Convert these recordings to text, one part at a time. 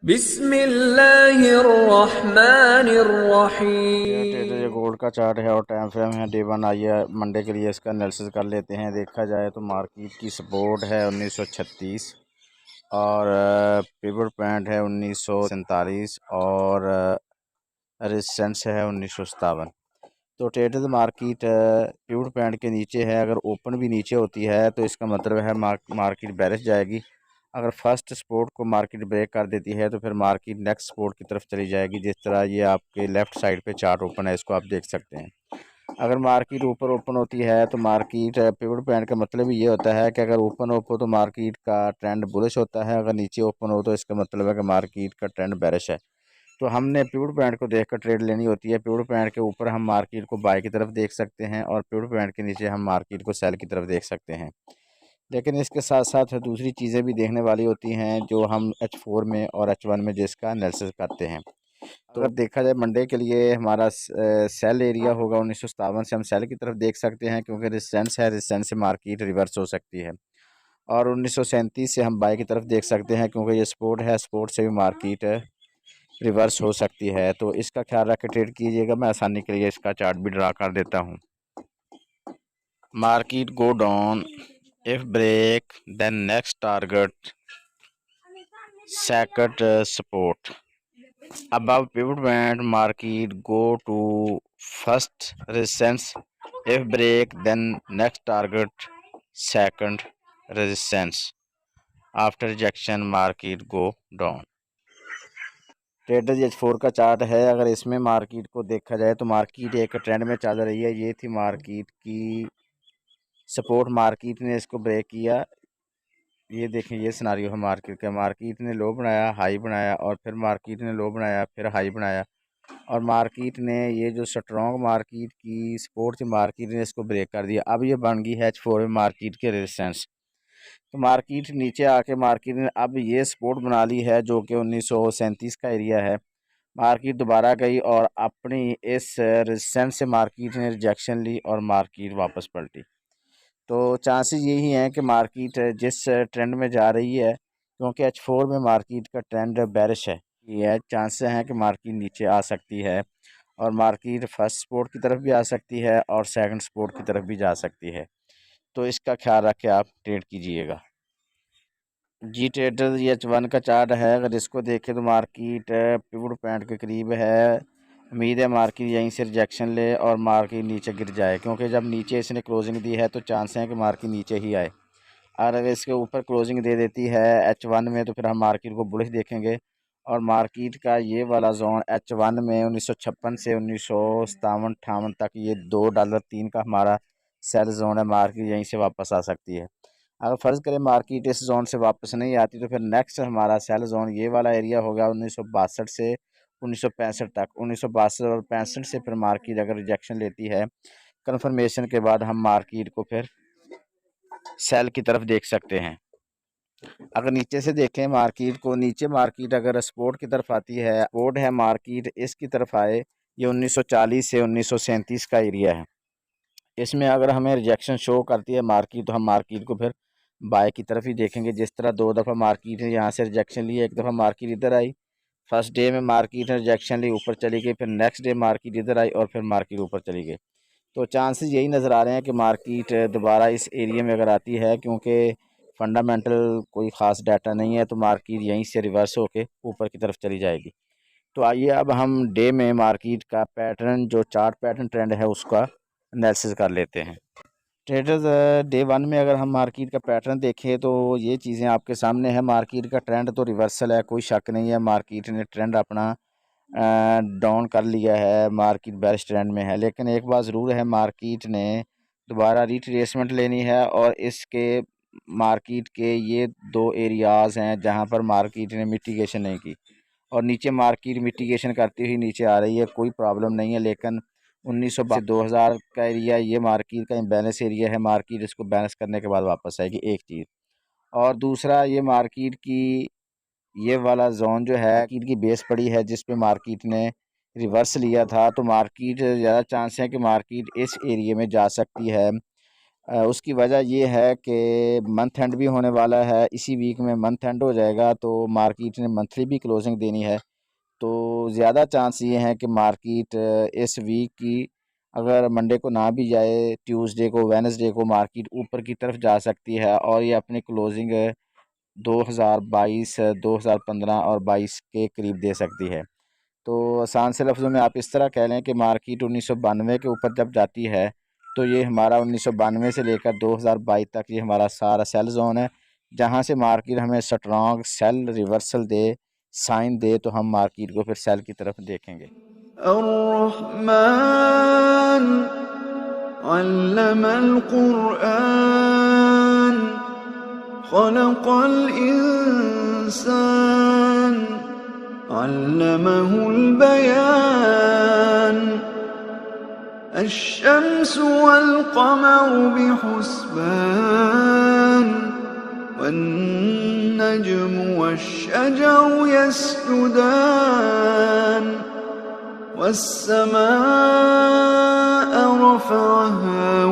Trader ये बिस्मिल्लाहिर्रहमानिर्रहीम। Gold का चार्ट है और टाइम फ्रेम है डे वन। आइए मंडे के लिए इसका एनालिसिस कर लेते हैं। देखा जाए तो मार्केट की सपोर्ट है 1936 और पिवट पॉइंट है 1947 और रेजिस्टेंस है 1957। तो ट्रेडर मार्केट पिवट पॉइंट के नीचे है। अगर ओपन भी नीचे होती है तो इसका मतलब है मार्केट बेरिश जाएगी। अगर फर्स्ट सपोर्ट को मार्केट ब्रेक कर देती है तो फिर मार्केट नेक्स्ट सपोर्ट की तरफ चली जाएगी। जिस तरह ये आपके लेफ़्ट साइड पे चार्ट ओपन है, इसको आप देख सकते हैं। अगर मार्केट ऊपर ओपन होती है तो मार्केट पिवट पॉइंट का मतलब ये होता है कि अगर ओपन हो तो मार्केट का ट्रेंड बुलिश होता है, अगर नीचे ओपन हो तो इसका मतलब है कि मार्केट का ट्रेंड बेरिश है। तो हमने पिवट पॉइंट को देखकर ट्रेड लेनी होती है। पिवट पॉइंट के ऊपर हम मार्केट को बाय की तरफ देख सकते हैं और पिवट पॉइंट के नीचे हम मार्केट को सेल की तरफ देख सकते हैं। लेकिन इसके साथ साथ दूसरी चीज़ें भी देखने वाली होती हैं जो हम H4 में और H1 में जिसका एनालिसिस करते हैं। तो अगर देखा जाए मंडे के लिए हमारा सेल एरिया होगा 1957 से हम सेल की तरफ देख सकते हैं, क्योंकि रेजिस्टेंस है, रेजिस्टेंस से मार्केट रिवर्स हो सकती है। और 1937 से हम बाय की तरफ देख सकते हैं, क्योंकि ये सपोर्ट है, सपोर्ट से भी मार्केट रिवर्स हो सकती है। तो इसका ख्याल रख के ट्रेड कीजिएगा। मैं आसानी के लिए इसका चार्ट भी ड्रा कर देता हूँ। Market go down if break then next target second support above pivot band, market go to first resistance. If break then next target second resistance. After rejection market go down. Trader H4 का chart है। अगर इसमें market को देखा जाए तो market एक trend में चल रही है। ये थी मार्केट की सपोर्ट, मार्केट ने इसको ब्रेक किया। ये देखें, ये सिनारियो है मार्केट का। मार्केट ने लो बनाया, हाई बनाया, और फिर मार्केट ने लो बनाया, फिर हाई बनाया, और मार्केट ने ये जो स्ट्रॉन्ग मार्केट की सपोर्ट थी, मार्केट ने इसको ब्रेक कर दिया। अब ये बन गई है H4 में मार्केट के रेजिस्टेंस। तो मार्केट नीचे आके मार्केट ने अब ये सपोर्ट बना ली है जो कि 1937 का एरिया है। मार्केट दोबारा गई और अपनी इस रेजिस्टेंस से मार्केट ने रिजेक्शन ली और मार्केट वापस पलटी। तो चांसेस यही हैं कि मार्केट जिस ट्रेंड में जा रही है, क्योंकि H4 में मार्केट का ट्रेंड बेरिश है, ये चांसेस हैं कि मार्केट नीचे आ सकती है और मार्केट फर्स्ट सपोर्ट की तरफ भी आ सकती है और सेकंड सपोर्ट की तरफ भी जा सकती है। तो इसका ख्याल रख के आप ट्रेड कीजिएगा। जी ट्रेडर ये H1 का चार्ट है। अगर इसको देखें तो मार्केट पिवट पॉइंट के करीब है। उम्मीद है मार्केट यहीं से रिजेक्शन ले और मार्केट नीचे गिर जाए, क्योंकि जब नीचे इसने क्लोजिंग दी है तो चांस हैं कि मार्केट नीचे ही आए। और अगर इसके ऊपर क्लोजिंग दे देती है H1 में तो फिर हम मार्केट को बुलिश देखेंगे। और मार्केट का ये वाला जोन H1 में 1956 से 1957-58 तक ये $2.03 का हमारा सेल जोन है। मार्केट यहीं से वापस आ सकती है। अगर फ़र्ज़ करें मार्केट इस जोन से वापस नहीं आती तो फिर नेक्स्ट हमारा सेल जोन ये वाला एरिया होगा 1962 से 1965 तक। 1962 और 65 से फिर मार्केट अगर रिजेक्शन लेती है, कन्फर्मेशन के बाद हम मार्केट को फिर सेल की तरफ देख सकते हैं। अगर नीचे से देखें मार्केट को, नीचे मार्केट अगर सपोर्ट की तरफ आती है, सपोर्ट है मार्केट इसकी तरफ आए, ये 1940 से 1937 का एरिया है। इसमें अगर हमें रिजेक्शन शो करती है मार्केट तो हम मार्केट को फिर बाय की तरफ ही देखेंगे। जिस तरह दो दफ़ा मार्केट ने यहाँ से रिजेक्शन ली, एक दफ़ा मार्केट इधर आई, फर्स्ट डे में मार्केट ने रिजेक्शन ली, ऊपर चली गई, फिर नेक्स्ट डे मार्केट इधर आई और फिर मार्केट ऊपर चली गई। तो चांसेस यही नज़र आ रहे हैं कि मार्केट दोबारा इस एरिया में अगर आती है, क्योंकि फंडामेंटल कोई ख़ास डाटा नहीं है, तो मार्केट यहीं से रिवर्स होकर ऊपर की तरफ चली जाएगी। तो आइए अब हम डे में मार्केट का पैटर्न, जो चार्ट पैटर्न ट्रेंड है, उसका एनालिसिस कर लेते हैं। ट्रेडर्स डे वन में अगर हम मार्केट का पैटर्न देखें तो ये चीज़ें आपके सामने है। मार्केट का ट्रेंड तो रिवर्सल है, कोई शक नहीं है। मार्केट ने ट्रेंड अपना डाउन कर लिया है, मार्केट बेरिश ट्रेंड में है। लेकिन एक बात ज़रूर है, मार्केट ने दोबारा रिट्रेसमेंट लेनी है और इसके मार्केट के ये दो एरियाज़ हैं जहाँ पर मार्केट ने मिटिगेशन नहीं की, और नीचे मार्केट मिटिगेशन करती हुई नीचे आ रही है, कोई प्रॉब्लम नहीं है। लेकिन 1900 से 2000 का एरिया ये मार्केट का इम्बैलेंस एरिया है। मार्केट इसको बैलेंस करने के बाद वापस आएगी, एक चीज़। और दूसरा, ये मार्केट की ये वाला जोन जो है मार्केट की बेस पड़ी है जिस पे मार्केट ने रिवर्स लिया था। तो मार्केट ज़्यादा चांस है कि मार्केट इस एरिया में जा सकती है उसकी वजह ये है कि मंथ एंड भी होने वाला है, इसी वीक में मंथ एंड हो जाएगा, तो मार्केट ने मंथली भी क्लोजिंग देनी है। तो ज़्यादा चांस ये हैं कि मार्केट इस वीक की अगर मंडे को ना भी जाए, ट्यूसडे को वेडनेसडे को मार्केट ऊपर की तरफ जा सकती है और ये अपनी क्लोजिंग 2022, 2015 और 22 के करीब दे सकती है। तो आसान से लफ्ज़ों में आप इस तरह कह लें कि मार्केट 1992 के ऊपर जब जाती है तो ये हमारा 1992 से लेकर 2022 तक ये हमारा सारा सेल जोन है, जहाँ से मार्केट हमें स्ट्रॉन्ग सेल रिवर्सल दे, साइन दे, तो हम मार्केट को फिर सेल की तरफ देखेंगे। अर्रहमान अल्लमल कुरआन खलक़ल इंसान अल्लमहुल बयान अश्शम्स वल क़मर बिहुस्बान वन्नज्मु वश्शजरु यस्जुदान वस्समाअ रफ़अहा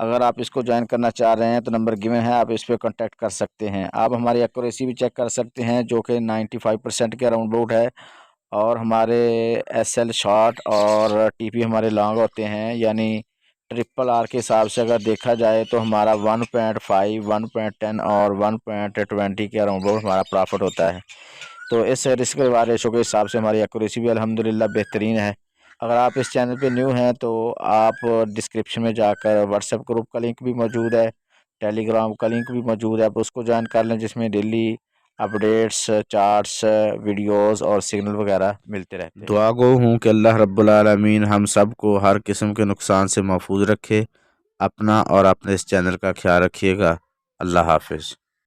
अगर आप इसको ज्वाइन करना चाह रहे हैं तो नंबर गिवन है, आप इस पर कांटेक्ट कर सकते हैं। आप हमारी एक्यूरेसी भी चेक कर सकते हैं जो कि 95% के अराउंड अबाउट है, और हमारे एसएल शॉर्ट और टीपी हमारे लॉन्ग होते हैं, यानी ट्रिपल आर के हिसाब से अगर देखा जाए तो हमारा 1.5, 1.10 और 1.20 के अराउंड अबाउट हमारा प्रॉफिट होता है। तो इस रिस्क रिवार्ड रेशो के हिसाब से हमारी एक्यूरेसी भी अल्हम्दुलिल्लाह बेहतरीन है। अगर आप इस चैनल पे न्यू हैं तो आप डिस्क्रिप्शन में जाकर व्हाट्सएप ग्रुप का लिंक भी मौजूद है, टेलीग्राम का लिंक भी मौजूद है, आप उसको ज्वाइन कर लें, जिसमें डेली अपडेट्स, चार्ट्स, वीडियोस और सिग्नल वगैरह मिलते रहते हैं। दुआ गो हूँ कि अल्लाह रब्बुल आलमीन हम सब को हर किस्म के नुकसान से महफूज रखे। अपना और अपने इस चैनल का ख्याल रखिएगा। अल्लाह हाफिज़।